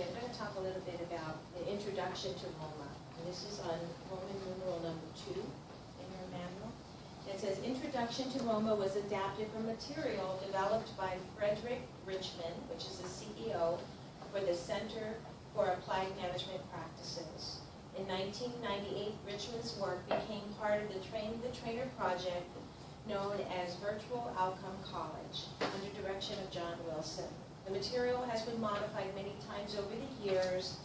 Okay, I'm going to talk a little bit about the introduction to ROMA. And this is on Roman numeral number 2 in your manual. It says, Introduction to ROMA was adapted from material developed by Frederick Richmond, which is the CEO for the Center for Applied Management Practices. In 1998, Richmond's work became part of the Train the Trainer project known as Virtual Outcome College, under direction of John Wilson. The material has been modified many times over the years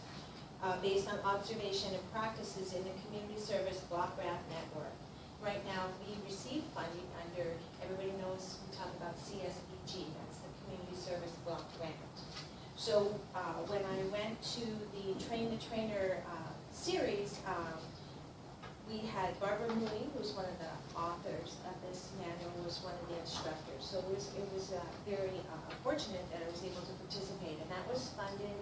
based on observation and practices in the Community Service Block Grant Network. Right now, we receive funding under, everybody knows, we talk about CSBG, that's the Community Service Block Grant. So when I went to the Train the Trainer series, we had Barbara Maui, who's one of the authors of this manual, was one of the instructors. So it was very fortunate that I was able to participate, and that was funded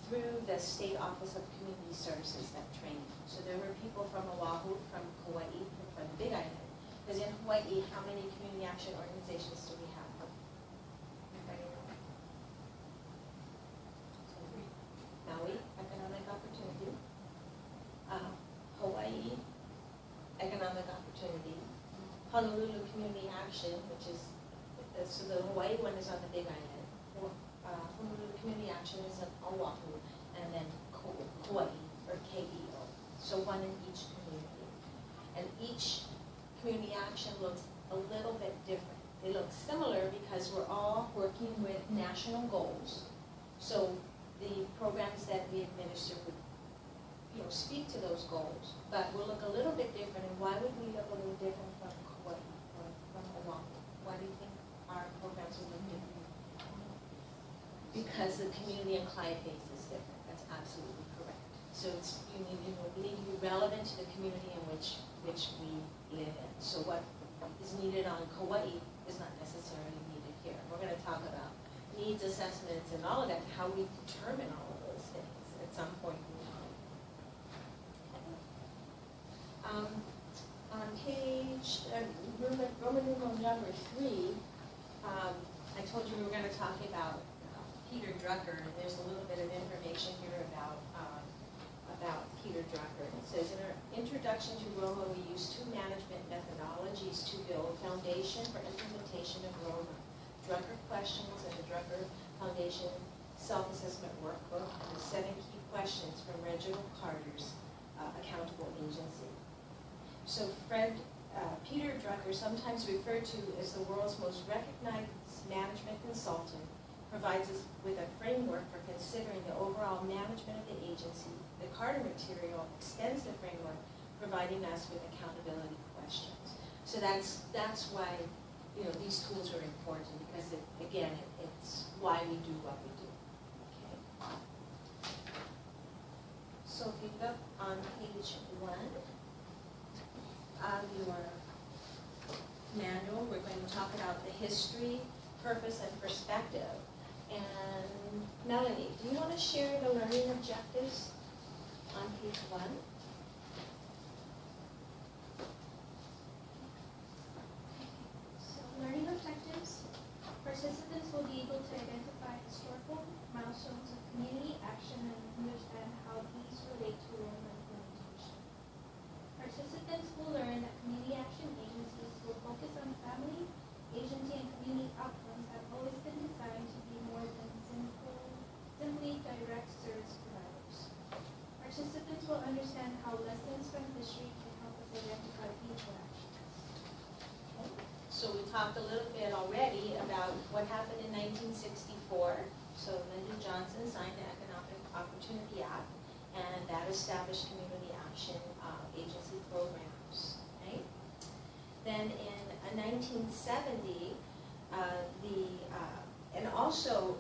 through the State Office of Community Services, that training. So there were people from Oahu, from Hawaii, from the Big Island. Because in Hawaii, how many community action organizations do we have? Anybody know? Maui, Economic Opportunity. Hawaii, Economic Opportunity. Honolulu Community Action, which is, so the Hawaii one is on the Big Island. Honolulu Community Action is on Oahu, and then Hawaii, or KEO. So one in each community. And each community action looks a little bit different. They look similar because we're all working with national goals. So the programs that we administer would speak to those goals, but will look a little bit different. And why would we look a little different from Hawaii or from Oahu? Why do you think our programs will look different? Because the community and client base is different. That's absolutely correct. So we need to be relevant to the community in which we live in. So what is needed on Kauai is not necessarily needed here. We're going to talk about needs assessments and all of that, how we determine all of those things at some point in time. On page, Roman numeral number 3, I told you we were going to talk about Peter Drucker, and there's a little bit of information here about Peter Drucker. It says, in our introduction to ROMA, we use 2 management methodologies to build a foundation for implementation of ROMA. Drucker questions and the Drucker Foundation self-assessment workbook, and the 7 key questions from Reginald Carter's accountable agency. So Peter Drucker, sometimes referred to as the world's most recognized management consultant, provides us with a framework for considering the overall management of the agency. The Carter material extends the framework, providing us with accountability questions. So that's why these tools are important, because it's why we do what we do. Okay. So if you look on page 1 of your manual, we're going to talk about the history, purpose, and perspective. And Melanie, do you want to share the learning objectives on page 1? So learning objectives, participants will be able to identify historical milestones of community action and understand how these relate to ROMA implementation. Participants will learn that community action agencies will focus on family, agency, and community outcomes have always been designed to be more than simply direct service providers. Participants will understand how lessons from history can help us identify future actions. Okay. So we talked a little bit already about what happened in 1964. So Lyndon Johnson signed the Economic Opportunity Act, and that established community action agency programs. Right? Then in 1970, and also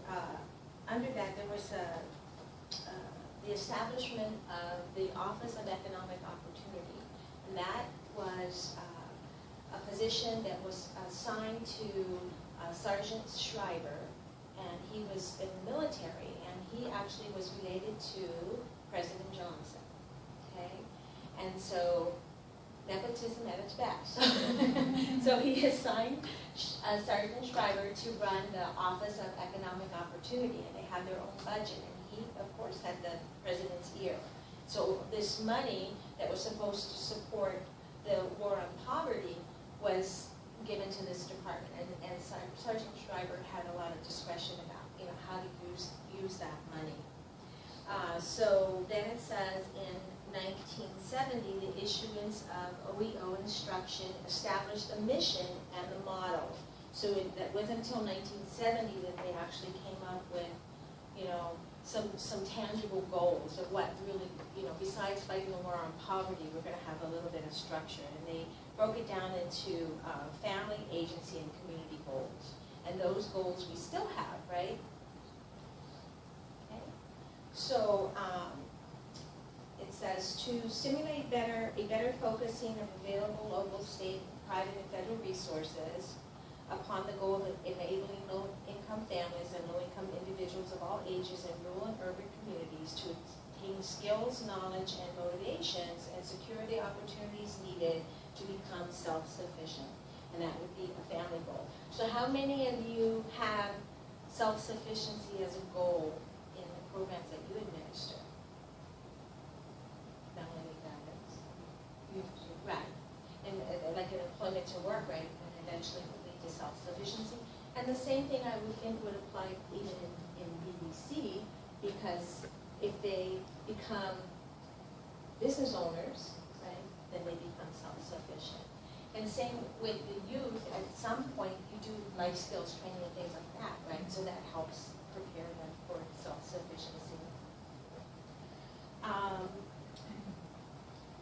under that there was the establishment of the Office of Economic Opportunity, and that was a position that was assigned to Sergeant Schreiber, and he was in the military, and he actually was related to President Johnson. Okay, and so nepotism at its best. So he assigned Sergeant Schreiber to run the Office of Economic Opportunity, and they had their own budget, and he, of course, had the president's ear. So this money that was supposed to support the war on poverty was given to this department, and Sergeant Schreiber had a lot of discretion about, how to use that money. So then it says in 1970, the issuance of OEO instruction established the mission and the model. So that wasn't until 1970 that they actually came up with, some tangible goals of what really, besides fighting the war on poverty, we're going to have a little bit of structure. And they broke it down into family, agency, and community goals. And those goals we still have, right? Okay. So it says to stimulate a better focusing of available local, state, private, and federal resources upon the goal of enabling low-income families and low-income individuals of all ages in rural and urban communities to obtain skills, knowledge, and motivations and secure the opportunities needed to become self-sufficient. And that would be a family goal. So how many of you have self-sufficiency as a goal in the programs that you administer? Melanie Gaddis. Right. And like an employment to work, right? And eventually to self-sufficiency. And the same thing I would think would apply even in BBC, because if they become business owners, right, then they become self-sufficient. And same with the youth, at some point you do life skills training and things like that, right? So that helps prepare them for self-sufficiency.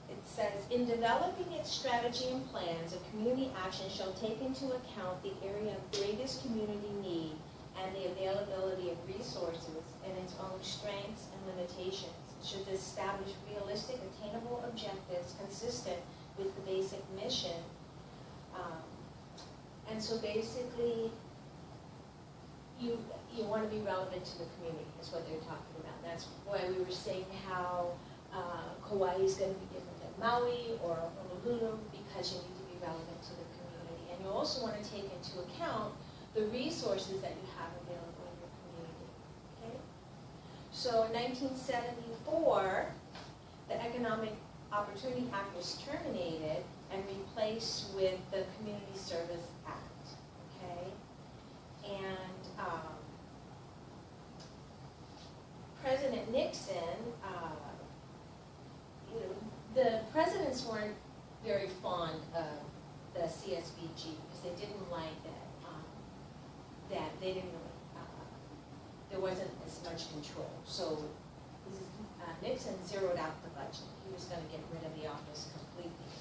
It says, in developing its strategy and plans, a community action shall take into account the area of greatest community need and the availability of resources and its own strengths and limitations. It should establish realistic, attainable objectives consistent with the basic mission. And so basically, you want to be relevant to the community, is what they're talking about. That's why we were saying how Kauai is going to be different than Maui or Honolulu, because you need to be relevant to the community. And you also want to take into account the resources that you have available in your community. Okay? So in 1974, the Economic Opportunity Act was terminated and replaced with the Community Service Act. Okay? And President Nixon, the presidents weren't very fond of the CSBG because they didn't like that they didn't really, there wasn't as much control. So Nixon zeroed out the budget. He was going to get rid of the office completely.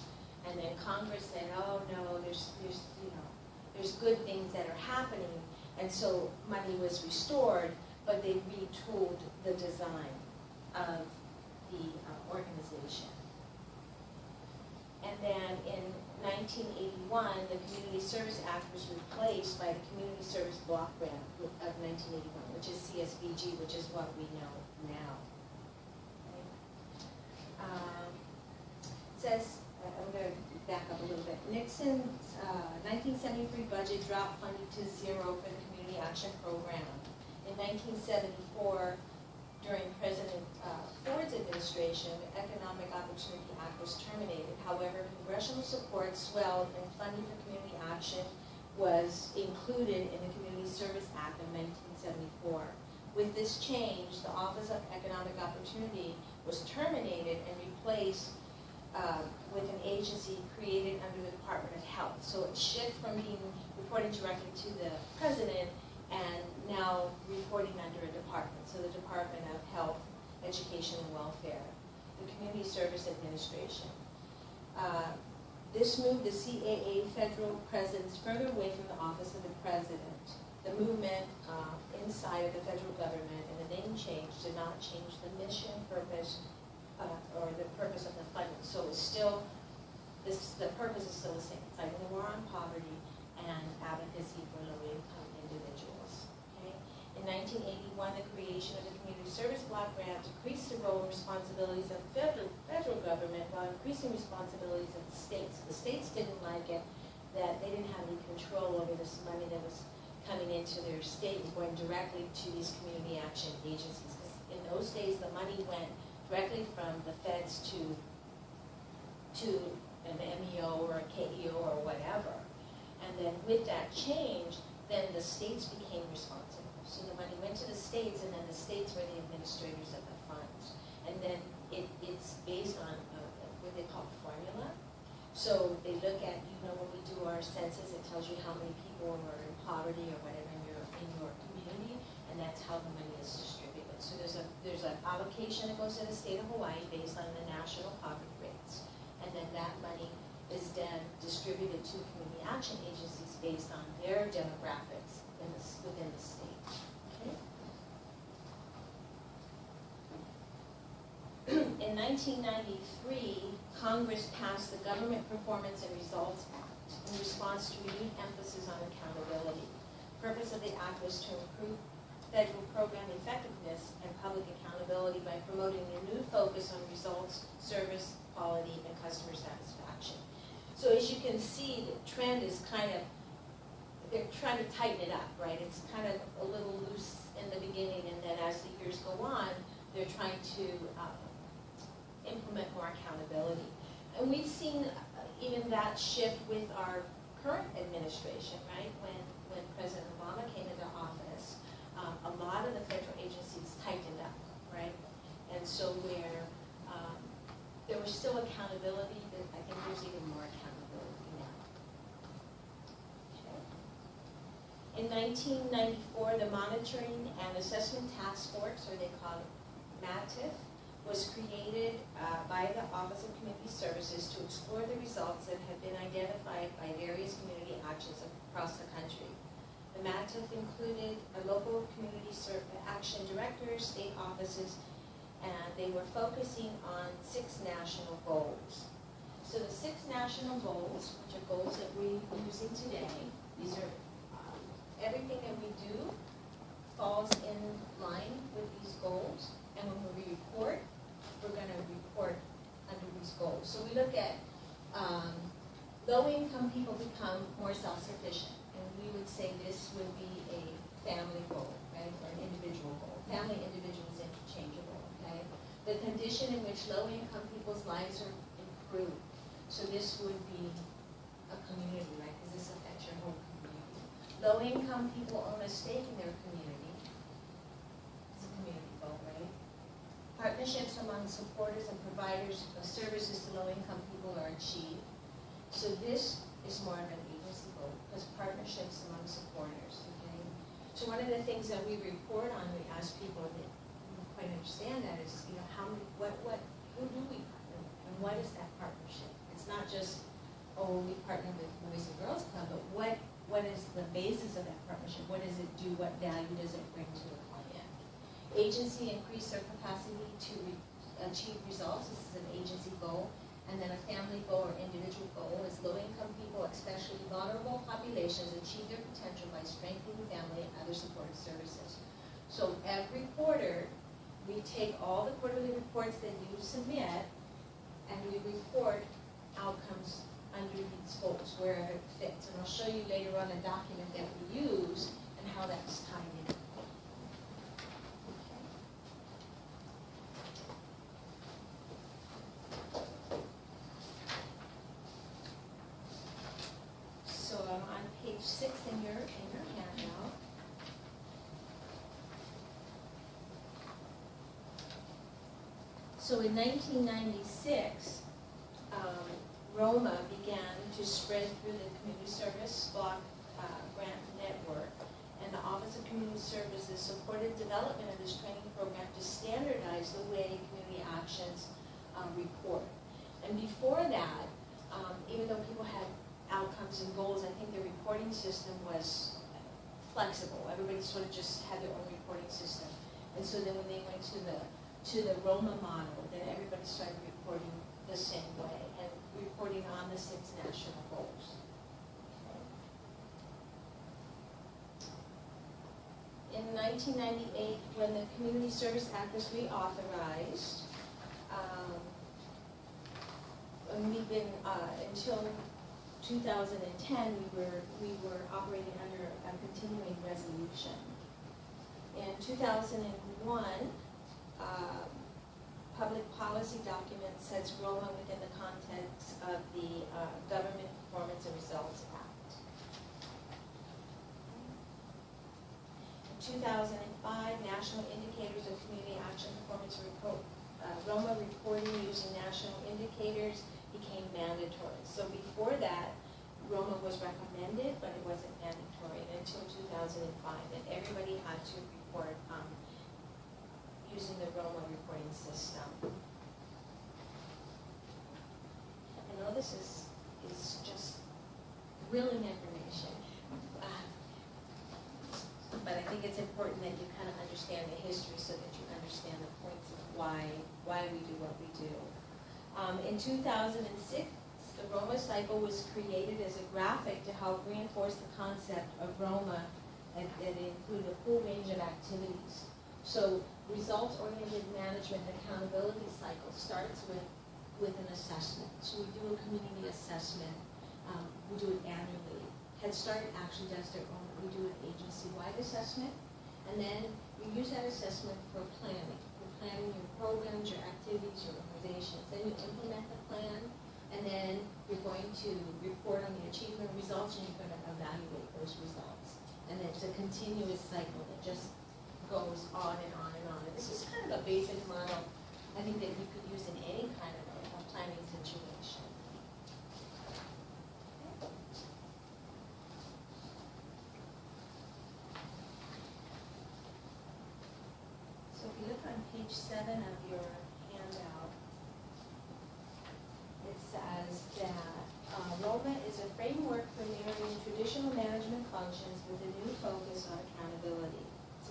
And then Congress said, oh no, there's good things that are happening. And so money was restored, but they retooled the design of the organization. And then in 1981, the Community Service Act was replaced by the Community Service Block Grant of 1981, which is CSBG, which is what we know now. Okay. It says, I'm going to back up a little bit. Nixon's 1973 budget dropped funding to zero for the Community Action Program. In 1974, during President Ford's administration, the Economic Opportunity Act was terminated. However, congressional support swelled and funding for community action was included in the Community Service Act of 1974. With this change, the Office of Economic Opportunity was terminated and replaced with an agency created under the Department of Health. So it shifted from being reporting directly to the President and now reporting under a department. So the Department of Health, Education, and Welfare, the Community Service Administration. This moved the CAA federal presence further away from the office of the President. The movement inside of the federal government and the name change did not change the mission, purpose, or the purpose of the funding. So it's still, the purpose is still the same. Fighting the war on poverty and advocacy for low-income individuals. Okay? In 1981, the creation of the Community Service Block Grant decreased the role and responsibilities of the federal government while increasing responsibilities of the states. The states didn't like it, that they didn't have any control over this money that was coming into their state and going directly to these community action agencies. Because in those days, the money went directly from the feds to an MEO or a KEO or whatever. And then with that change, then the states became responsible. So the money went to the states, and then the states were the administrators of the funds. And then it's based on what they call formula. So they look at, when we do our census, it tells you how many people are in poverty or whatever in your community, and that's how the money is distributed. So there's an allocation that goes to the state of Hawaii based on the national poverty rates, and then that money is then distributed to community action agencies based on their demographics within the state. Okay? In 1993, Congress passed the Government Performance and Results Act in response to renewed emphasis on accountability. The purpose of the act was to improve federal program effectiveness and public accountability by promoting a new focus on results, service, quality, and customer satisfaction. So as you can see, the trend is they're trying to tighten it up, right? It's kind of a little loose in the beginning, and then as the years go on, they're trying to implement more accountability. And we've seen even that shift with our current administration, right? When President Obama came into office, a lot of the federal agencies tightened up, right? And so where there was still accountability, I think there's even more accountability now. Okay. In 1994, the Monitoring and Assessment Task Force, or they call it MATIF, was created by the Office of Community Services to explore the results that have been identified by various community actions across the country. The MATIF included a local community action directors, state offices, and they were focusing on 6 national goals. So the 6 national goals, which are goals that we're using today, these are everything that we do falls in line with these goals. And when we report, we're going to report under these goals. So we look at low-income people become more self-sufficient. And we would say this would be a family goal, right, or an individual goal. Family, individual is interchangeable, okay? The condition in which low-income people's lives are improved. So this would be a community, right, because this affects your whole community. Low-income people own a stake in their community. It's a community goal, right? Partnerships among supporters and providers of services to low-income people are achieved. So this is more of an agency goal, because partnerships among supporters, okay? So one of the things that we report on, we ask people that don't quite understand that is, who do we partner with, and what is that partnership? It's not just, we partner with Boys and Girls Club, but what is the basis of that partnership? What does it do? What value does it bring to the client? Agency increase their capacity to achieve results. This is an agency goal. And then a family goal or individual goal is low-income people, especially vulnerable populations, achieve their potential by strengthening family and other supportive services. So every quarter, we take all the quarterly reports that you submit, and we report outcomes under these goals, wherever it fits. And I'll show you later on a document that we use and how that's tied in. So I'm on page 6 in your handout. So in 1996, ROMA began to spread through the community service block grant network, and the Office of Community Services supported development of this training program to standardize the way community actions report. And before that, even though people had outcomes and goals, I think the reporting system was flexible. Everybody sort of just had their own reporting system. And so then when they went to the ROMA model, then everybody started reporting the same way and reporting on the 6 national goals. Okay. In 1998, when the Community Service Act was reauthorized, and we've been until 2010, we were operating under a continuing resolution. In 2001, public policy document sets ROMA within the context of the Government Performance and Results Act. In 2005, National Indicators of Community Action Performance ROMA reporting using national indicators became mandatory. So before that, ROMA was recommended, but it wasn't mandatory until 2005, and everybody had to report using the ROMA reporting system. I know this is just thrilling information, but I think it's important that you kind of understand the history so that you understand the points of why we do what we do. In 2006, the ROMA cycle was created as a graphic to help reinforce the concept of ROMA, and it included a full range of activities. So results-oriented management accountability cycle starts with an assessment. So we do a community assessment. We do it annually. Head Start actually does their own. We do an agency-wide assessment, and then you use that assessment for planning. You're planning your programs, your activities, your organizations. Then you implement the plan, and then you're going to report on the achievement results, and you're going to evaluate those results. And it's a continuous cycle that just goes on and on and on. And this is kind of a basic model, I think, that you could use in any kind of a planning situation. Okay. So if you look on page 7 of your handout, it says that ROMA is a framework for marrying traditional management functions with a new focus on accountability.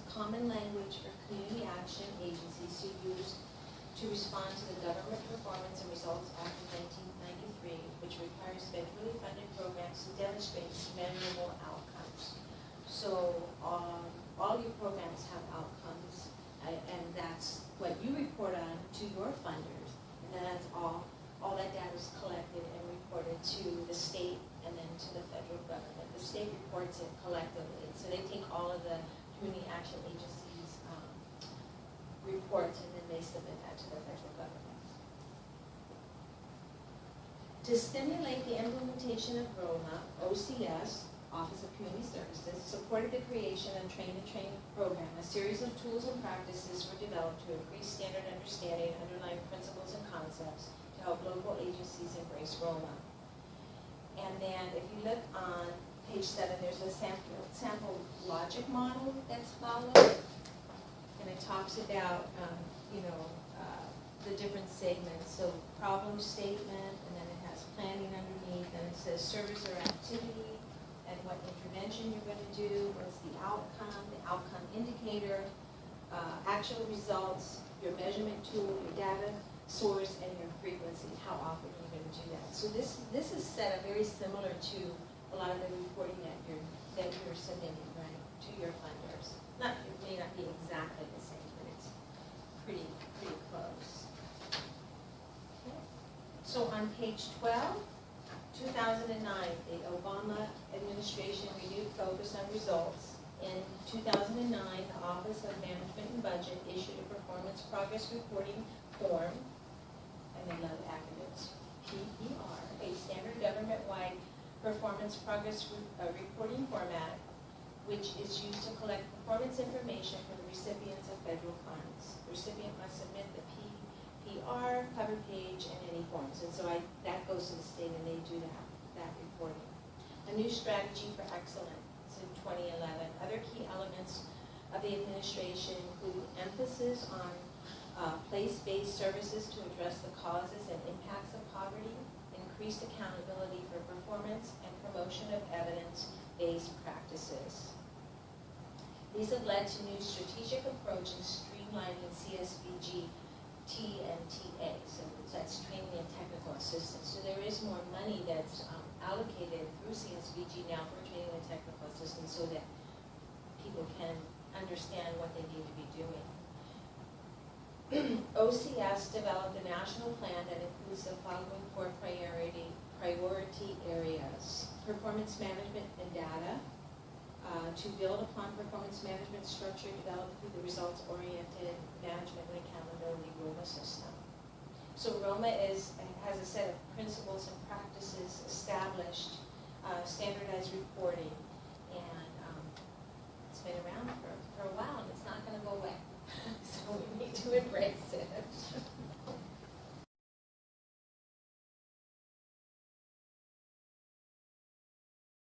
Common language for community action agencies to use to respond to the Government Performance and Results Act of 1993, which requires federally funded programs to demonstrate measurable outcomes. So all your programs have outcomes, and that's what you report on to your funders, and then that's all that data is collected and reported to the state and then to the federal government. The state reports it collectively, so they take all of the community action agencies' reports, and then they submit that to the federal government. To stimulate the implementation of ROMA, OCS, Office of Community Services, supported the creation of Train-the-Train program. A series of tools and practices were developed to increase standard understanding, underlying principles and concepts to help local agencies embrace ROMA. And then if you look on page 7, there's a sample logic model that's followed, and it talks about, the different segments. So problem statement, and then it has planning underneath, and it says service or activity, and what intervention you're going to do, what's the outcome indicator, actual results, your measurement tool, your data source, and your frequency, how often you're going to do that. So this is set up very similar to a lot of the reporting that you're submitting, right, to your funders. It may not be exactly the same, but it's pretty close. Okay. So on page 12, 2009, the Obama administration renewed focus on results. In 2009, the Office of Management and Budget issued a performance progress reporting form, and they love acronyms, PPR, a standard government-wide performance progress reporting format, which is used to collect performance information for the recipients of federal funds. The recipient must submit the PPR, cover page, and any forms. And so that goes to the state, and they do that reporting. A new strategy for excellence in 2011. Other key elements of the administration include emphasis on place-based services to address the causes and impacts of poverty, increased accountability for performance, and promotion of evidence-based practices. These have led to new strategic approach in streamlining CSBG T and TA, so that's training and technical assistance. So there is more money that's allocated through CSBG now for training and technical assistance so that people can understand what they need to be doing. OCS developed a national plan that includes the following 4 priority areas: performance management and data, to build upon performance management structure developed through the results-oriented management and accountability ROMA system. So ROMA has a set of principles and practices established, standardized reporting, and it's been around for a while, and it's not going to go away. So we need to embrace